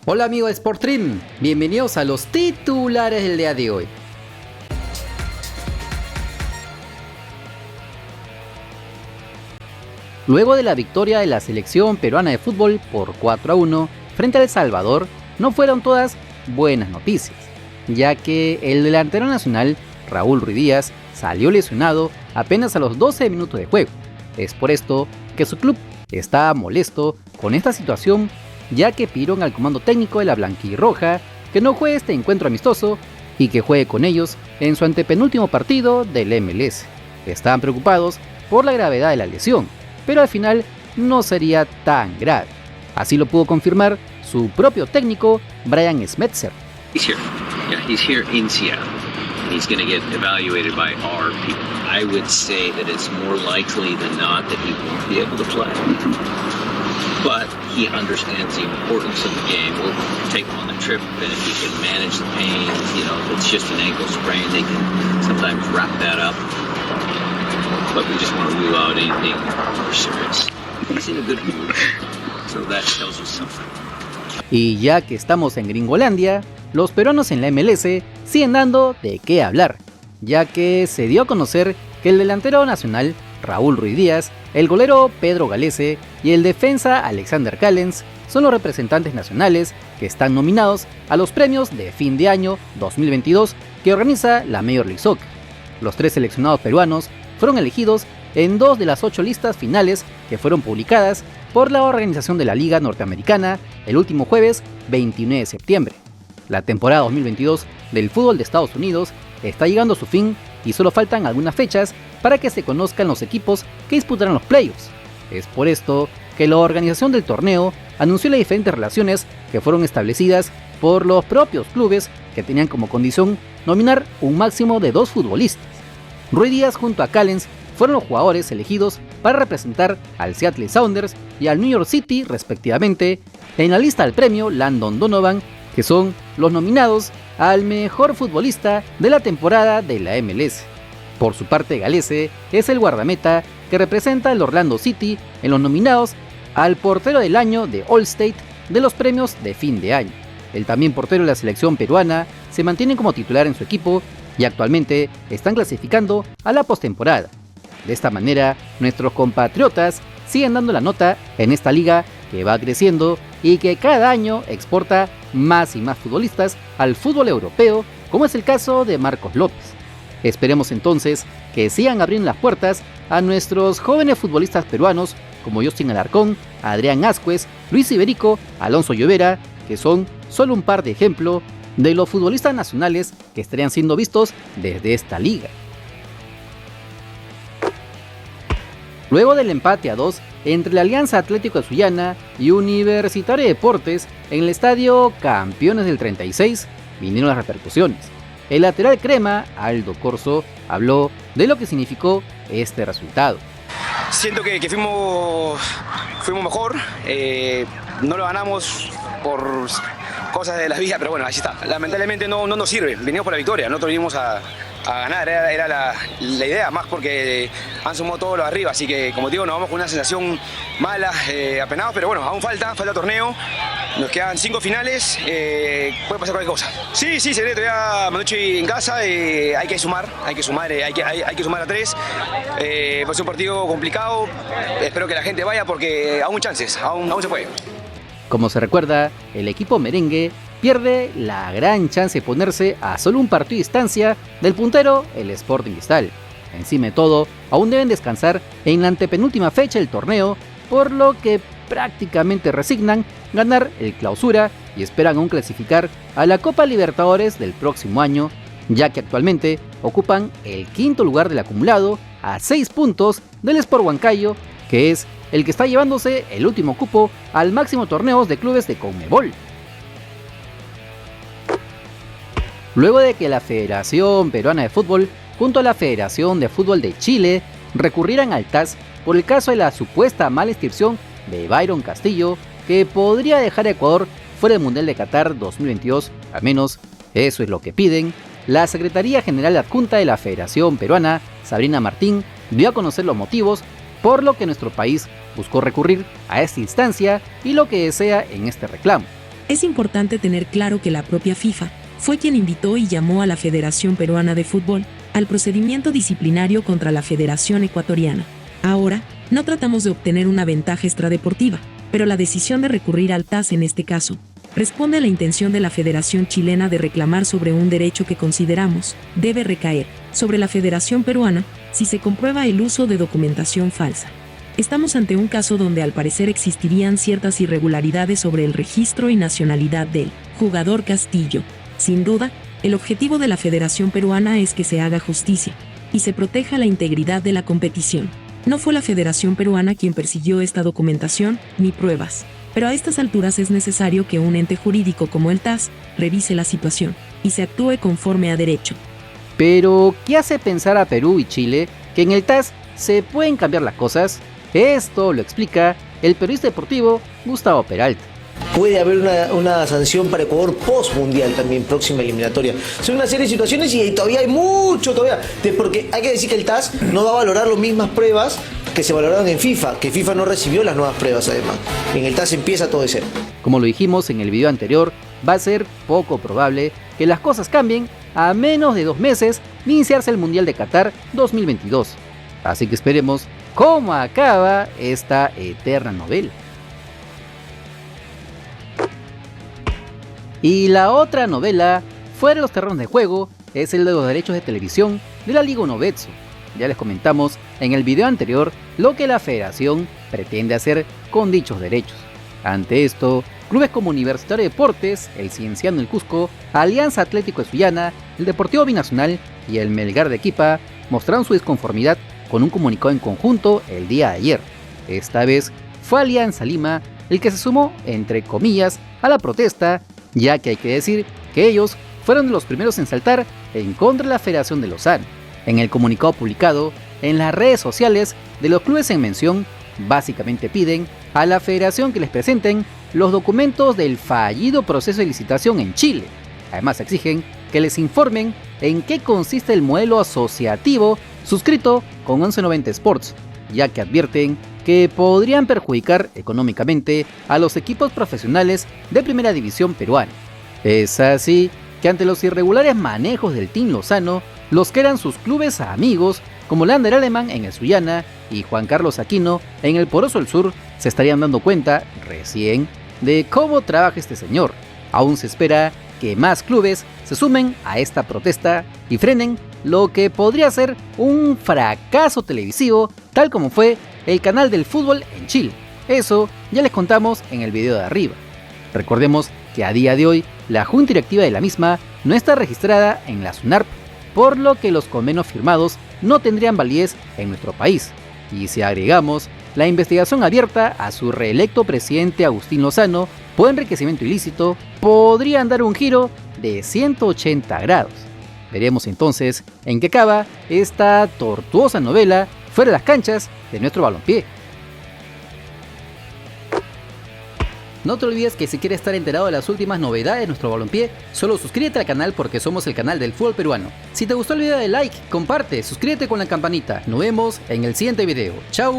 Hola amigos de Sportrim, bienvenidos a los titulares del día de hoy. Luego de la victoria de la selección peruana de fútbol por 4-1 frente a El Salvador, no fueron todas buenas noticias, ya que el delantero nacional Raúl Ruiz Díaz salió lesionado apenas a los 12 minutos de juego. Es por esto que su club está molesto con esta situación, ya que pidieron al comando técnico de la blanquirroja que no juegue este encuentro amistoso y que juegue con ellos en su antepenúltimo partido del MLS. Estaban preocupados por la gravedad de la lesión, pero al final no sería tan grave. Así lo pudo confirmar su propio técnico, Brian Schmetzer. He's here in Seattle. He's going to get evaluated by our people. I would say that it's more likely than not that he won't be able to play. But he understands the importance of the game. We'll take him on the trip, and if he can manage the pain, if it's just an ankle sprain, they can sometimes wrap that up. But we just want to rule out anything more serious. He's in a good mood, so that tells you something. Y ya que estamos en Gringolandia, los peruanos en la MLS siguen dando de qué hablar, ya que se dio a conocer que el delantero nacional Raúl Ruiz Díaz, el golero Pedro Galese y el defensa Alexander Callens son los representantes nacionales que están nominados a los premios de fin de año 2022 que organiza la Major League Soccer. Los 3 seleccionados peruanos fueron elegidos en 2 de las 8 listas finales que fueron publicadas por la organización de la Liga Norteamericana el último jueves 29 de septiembre. La temporada 2022 del fútbol de Estados Unidos está llegando a su fin y solo faltan algunas fechas para que se conozcan los equipos que disputarán los playoffs. Es por esto que la organización del torneo anunció las diferentes relaciones que fueron establecidas por los propios clubes que tenían como condición nominar un máximo de 2 futbolistas. Ruiz Díaz junto a Callens fueron los jugadores elegidos para representar al Seattle Sounders y al New York City respectivamente en la lista del premio Landon Donovan, que son los nominados al mejor futbolista de la temporada de la MLS. Por su parte, Galese es el guardameta que representa al Orlando City en los nominados al portero del año de All-State de los premios de fin de año. El también portero de la selección peruana se mantiene como titular en su equipo y actualmente están clasificando a la postemporada. De esta manera, nuestros compatriotas siguen dando la nota en esta liga que va creciendo y que cada año exporta más y más futbolistas al fútbol europeo, como es el caso de Marcos López. Esperemos entonces que sigan abriendo las puertas a nuestros jóvenes futbolistas peruanos como Justin Alarcón, Adrián Ascuez, Luis Iberico, Alonso Llovera, que son solo un par de ejemplos de los futbolistas nacionales que estarían siendo vistos desde esta liga. Luego del empate a 2 entre la Alianza Atlético de Sullana y Universitario de Deportes en el estadio Campeones del 36, vinieron las repercusiones. El lateral crema, Aldo Corso, habló de lo que significó este resultado. Siento que fuimos mejor, no lo ganamos por cosas de la vida, pero bueno, ahí está. Lamentablemente no nos sirve, venimos por la victoria, nosotros vinimos a ganar, era la idea, más porque han sumado todo lo de arriba, así que como digo, nos vamos con una sensación mala, apenados, pero bueno, aún falta torneo, nos quedan 5 finales, puede pasar cualquier cosa. Sí, seré todavía Manucci en casa, hay que sumar a 3, va a ser un partido complicado, espero que la gente vaya porque aún chances, aún se puede. Como se recuerda, el equipo merengue pierde la gran chance de ponerse a solo un partido de distancia del puntero, el Sporting Cristal. Encima de todo, aún deben descansar en la antepenúltima fecha del torneo, por lo que prácticamente resignan ganar el Clausura y esperan aún clasificar a la Copa Libertadores del próximo año, ya que actualmente ocupan el 5º lugar del acumulado a 6 puntos del Sport Huancayo, que es el que está llevándose el último cupo al máximo torneo de clubes de Conmebol. Luego de que la Federación Peruana de Fútbol junto a la Federación de Fútbol de Chile recurrieran al TAS por el caso de la supuesta mala inscripción de Byron Castillo, que podría dejar a Ecuador fuera del Mundial de Qatar 2022, al menos eso es lo que piden, la Secretaría General Adjunta de la Federación Peruana, Sabrina Martín, dio a conocer los motivos por lo que nuestro país buscó recurrir a esta instancia y lo que desea en este reclamo. Es importante tener claro que la propia FIFA fue quien invitó y llamó a la Federación Peruana de Fútbol al procedimiento disciplinario contra la Federación Ecuatoriana. Ahora, no tratamos de obtener una ventaja extradeportiva, pero la decisión de recurrir al TAS en este caso responde a la intención de la Federación Chilena de reclamar sobre un derecho que consideramos debe recaer sobre la Federación Peruana si se comprueba el uso de documentación falsa. Estamos ante un caso donde al parecer existirían ciertas irregularidades sobre el registro y nacionalidad del jugador Castillo. Sin duda, el objetivo de la Federación Peruana es que se haga justicia y se proteja la integridad de la competición. No fue la Federación Peruana quien persiguió esta documentación ni pruebas, pero a estas alturas es necesario que un ente jurídico como el TAS revise la situación y se actúe conforme a derecho. Pero, ¿qué hace pensar a Perú y Chile que en el TAS se pueden cambiar las cosas? Esto lo explica el periodista deportivo Gustavo Peralta. Puede haber una sanción para Ecuador post-mundial también, próxima eliminatoria. Son una serie de situaciones y todavía hay mucho, porque hay que decir que el TAS no va a valorar las mismas pruebas que se valoraron en FIFA, que FIFA no recibió las nuevas pruebas además. En el TAS empieza todo de cero. Como lo dijimos en el video anterior, va a ser poco probable que las cosas cambien a menos de 2 meses de iniciarse el Mundial de Qatar 2022. Así que esperemos cómo acaba esta eterna novela. Y la otra novela, fuera de los terrenos de juego, es el de los derechos de televisión de la Liga 1 Betso. Ya les comentamos en el video anterior lo que la federación pretende hacer con dichos derechos. Ante esto, clubes como Universitario de Deportes, el Cienciano del Cusco, Alianza Atlético de Sullana, el Deportivo Binacional y el Melgar de Arequipa mostraron su disconformidad con un comunicado en conjunto el día de ayer. Esta vez fue Alianza Lima el que se sumó, entre comillas, a la protesta, ya que hay que decir que ellos fueron de los primeros en saltar en contra de la Federación de Lozano. En el comunicado publicado en las redes sociales de los clubes en mención, básicamente piden a la Federación que les presenten los documentos del fallido proceso de licitación en Chile. Además exigen que les informen en qué consiste el modelo asociativo suscrito con 1190 Sports, ya que advierten que podrían perjudicar económicamente a los equipos profesionales de primera división peruana. Es así que ante los irregulares manejos del Team Lozano, los que eran sus clubes amigos, como Lander Alemán en el Sullana y Juan Carlos Aquino en el Poroso del Sur, se estarían dando cuenta recién de cómo trabaja este señor. Aún se espera que más clubes se sumen a esta protesta y frenen lo que podría ser un fracaso televisivo, tal como fue el canal del fútbol en Chile. Eso ya les contamos en el video de arriba. Recordemos que a día de hoy la junta directiva de la misma no está registrada en la SUNARP, por lo que los convenios firmados no tendrían validez en nuestro país. Y si agregamos la investigación abierta a su reelecto presidente Agustín Lozano por enriquecimiento ilícito, podrían dar un giro de 180 grados. Veremos entonces en qué acaba esta tortuosa novela fuera de las canchas de nuestro balompié. No te olvides que si quieres estar enterado de las últimas novedades de nuestro balompié, solo suscríbete al canal porque somos el canal del fútbol peruano. Si te gustó el video, dale like, comparte, suscríbete con la campanita. Nos vemos en el siguiente video. ¡Chao!